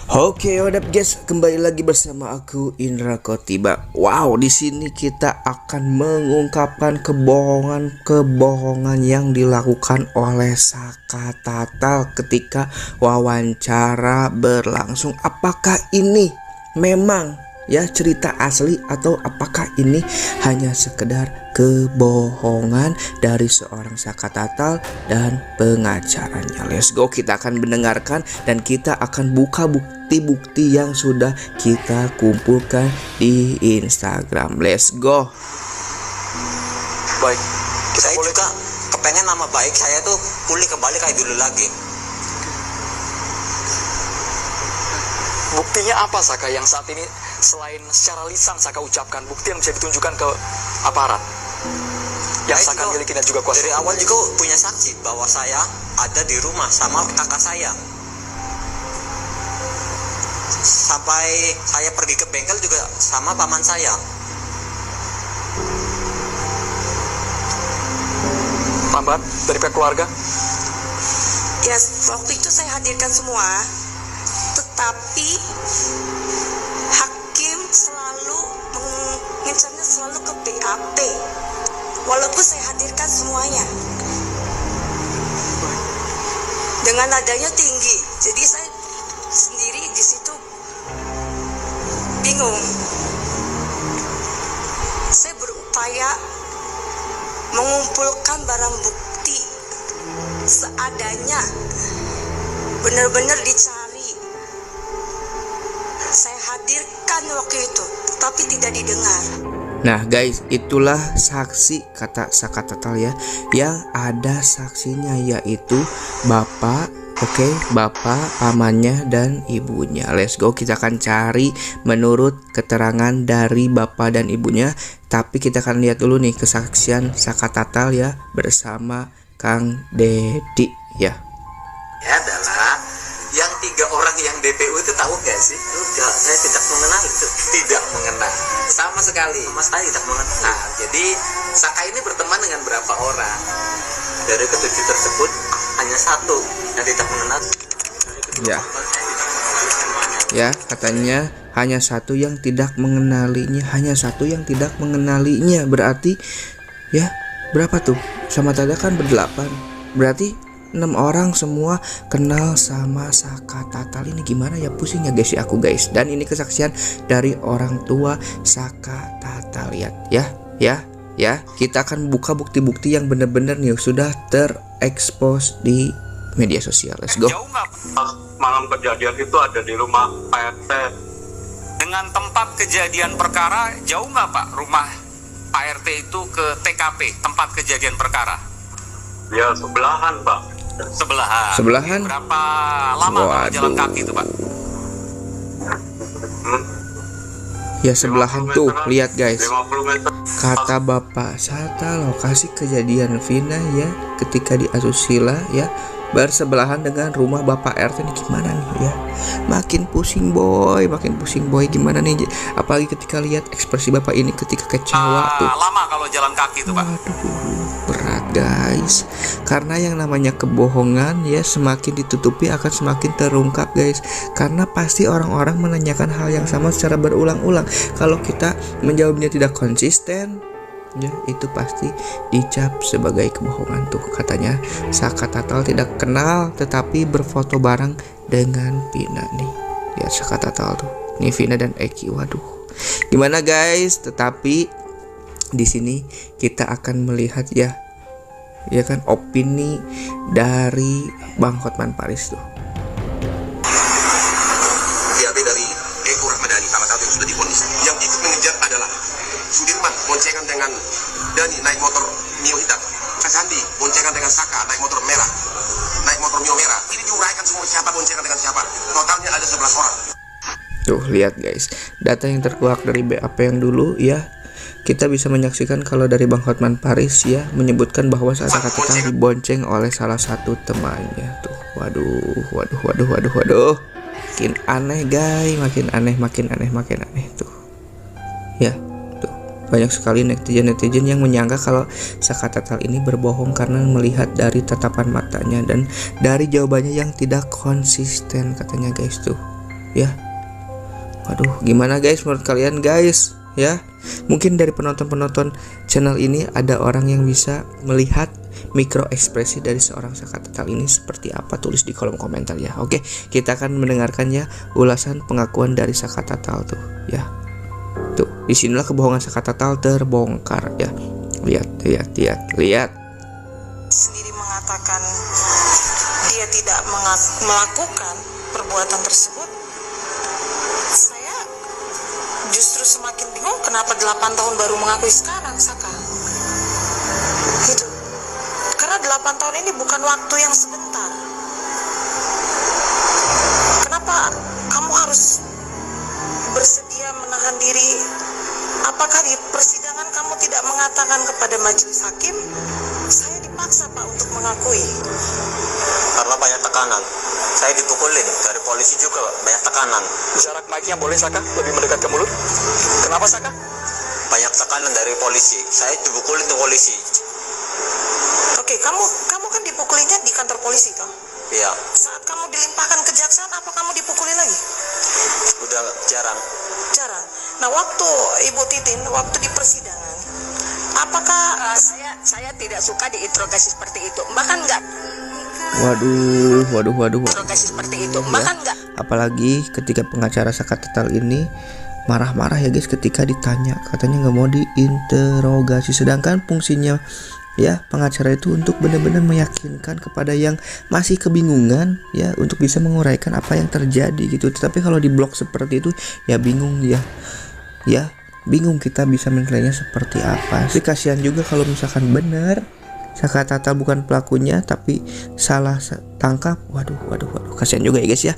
Oke, what up guys, kembali lagi bersama aku Indra Kotiba. Wow, di sini kita akan mengungkapkan kebohongan yang dilakukan oleh Saka Tatal ketika wawancara berlangsung. Apakah ini memang cerita asli atau apakah ini hanya sekedar kebohongan dari seorang Saka Tatal dan pengacaranya? Let's go, kita akan mendengarkan dan kita akan buka bukti-bukti yang sudah kita kumpulkan di Instagram. Let's go. Baik, saya juga kepengen nama baik saya tuh pulih kembali kayak dulu lagi. Buktinya apa Saka yang saat ini selain secara lisan Saka ucapkan, bukti yang bisa ditunjukkan ke aparat yang Saka miliki dan juga kuasa? Dari awal juga punya saksi bahwa saya ada di rumah sama kakak saya. Sampai saya pergi ke bengkel juga sama paman saya. Tambahan dari pihak keluarga? Ya, waktu itu saya hadirkan semua, tetapi hakim selalu mengincarnya selalu ke BAP, walaupun saya hadirkan semuanya. Dengan nadanya tinggi, jadi saya sendiri di situ bingung. Saya berupaya mengumpulkan barang bukti seadanya, benar-benar dicari. Saya hadirkan waktu itu, tapi tidak didengar. Nah guys, itulah saksi kata Saka Tatal ya, yang ada saksinya yaitu bapak, bapak, pamannya dan ibunya. Let's go, kita akan cari menurut keterangan dari bapak dan ibunya. Tapi kita akan lihat dulu nih kesaksian Saka Tatal ya bersama Kang Dedi ya. Ya adalah yang 3 orang yang DPU itu, tahu gak sih? Enggak, saya tidak mengenal itu. Tidak mengenal sama sekali. Mas saya tidak mengenal. Nah, jadi Saka ini berteman dengan berapa orang? Dari ketujuh tersebut hanya 1 yang tidak mengenal. Ya. Ya, katanya hanya 1 yang tidak mengenalinya, berarti ya berapa tuh? Sama tadi kan ber-8. Berarti 6 orang semua kenal sama Saka Tatal. Ini gimana ya, pusing ya guys ya aku guys. Dan ini kesaksian dari orang tua Saka Tatal. Lihat ya. Kita akan buka bukti-bukti yang benar-benar nih sudah terekspos di media sosial. Let's go. Jauh nggak malam kejadian itu ada di rumah Pak RT? Dengan tempat kejadian perkara jauh nggak Pak rumah Pak RT itu ke TKP tempat kejadian perkara? Ya sebelahan Pak. Sebelahan? Berapa lama kalau jalan kaki itu Pak? Ya sebelahan tuh, lihat guys. 50 meter. Kata Bapak Sata, lokasi kejadian Vina ya ketika di asusila ya bersebelahan dengan rumah Bapak RT. Ini gimana nih ya, makin pusing boy, gimana nih, apalagi ketika lihat ekspresi Bapak ini ketika kecewa tuh. Lama kalau jalan kaki itu Pak? Waduh, berat guys, karena yang namanya kebohongan ya semakin ditutupi akan semakin terungkap guys, karena pasti orang-orang menanyakan hal yang sama secara berulang-ulang. Kalau kita menjawabnya tidak konsisten ya, itu pasti dicap sebagai kebohongan tuh. Katanya Saka Tatal tidak kenal tetapi berfoto bareng dengan Vina nih. Lihat Saka Tatal tuh. Nih Vina dan Eki. Waduh. Gimana guys? Tetapi di sini kita akan melihat ya kan opini dari Bang Hotman Paris tuh. BAP dari Eko Rahmadani, salah satu yang sudah divonis. Yang ikut mengejar adalah Sudirman boncengan dengan Dani naik motor Mio hitam, Sandi boncengan dengan Saka naik motor merah, naik motor Mio merah. Ini diuraikan semua siapa boncengan dengan siapa. Totalnya ada 11 orang. Tuh lihat guys, data yang terkuak dari BAP yang dulu ya, kita bisa menyaksikan kalau dari Bang Hotman Paris ya menyebutkan bahwa Saka Tatal dibonceng oleh salah satu temannya tuh. Waduh. Makin aneh guys, makin aneh tuh. Ya. Banyak sekali netizen yang menyangka kalau Saka Tatal ini berbohong karena melihat dari tatapan matanya dan dari jawabannya yang tidak konsisten katanya guys tuh. ya. Waduh, gimana guys menurut kalian guys ya? Mungkin dari penonton-penonton channel ini ada orang yang bisa melihat mikro ekspresi dari seorang Saka Tatal ini seperti apa, tulis di kolom komentar ya. Oke, kita akan mendengarkannya ulasan pengakuan dari Saka Tatal tuh ya. Tuh, disinilah kebohongan Saka Tatal terbongkar ya. Lihat. Sendiri mengatakan dia tidak melakukan perbuatan tersebut. Saya justru semakin bingung kenapa 8 tahun baru mengakui sekarang, Saka. Gitu. Karena 8 tahun ini bukan waktu yang sebentar. Kenapa kamu harus bersedia menahan diri? Apakah di persidangan kamu tidak mengatakan kepada majelis hakim, saya dipaksa Pak untuk mengakui? Karena banyak tekanan. Saya dipukulin dari polisi juga, banyak tekanan. Jarak mic-nya boleh Saka lebih mendekat ke mulut. Kenapa Saka? Banyak tekanan dari polisi. Saya dipukulin tuh polisi. Oke, kamu kan dipukulinya di kantor polisi toh? Iya. Saat kamu dilimpahkan kejaksaan, apa kamu dipukuli lagi? Udah jarang. Jarang. Nah, waktu Ibu Titin, waktu di persidangan, apakah saya tidak suka diinterogasi seperti itu? Bahkan enggak. Waduh. Interogasi seperti itu. Bahkan enggak. Apalagi ketika pengacara Saka Tatal ini marah-marah ya guys ketika ditanya, katanya nggak mau diinterogasi, sedangkan fungsinya ya pengacara itu untuk benar-benar meyakinkan kepada yang masih kebingungan ya, untuk bisa menguraikan apa yang terjadi gitu. Tetapi kalau di blog seperti itu ya bingung ya bingung kita bisa menilainya seperti apa. Tapi kasihan juga kalau misalkan benar Saka Tatal bukan pelakunya tapi salah tangkap. Waduh, kasihan juga ya guys ya.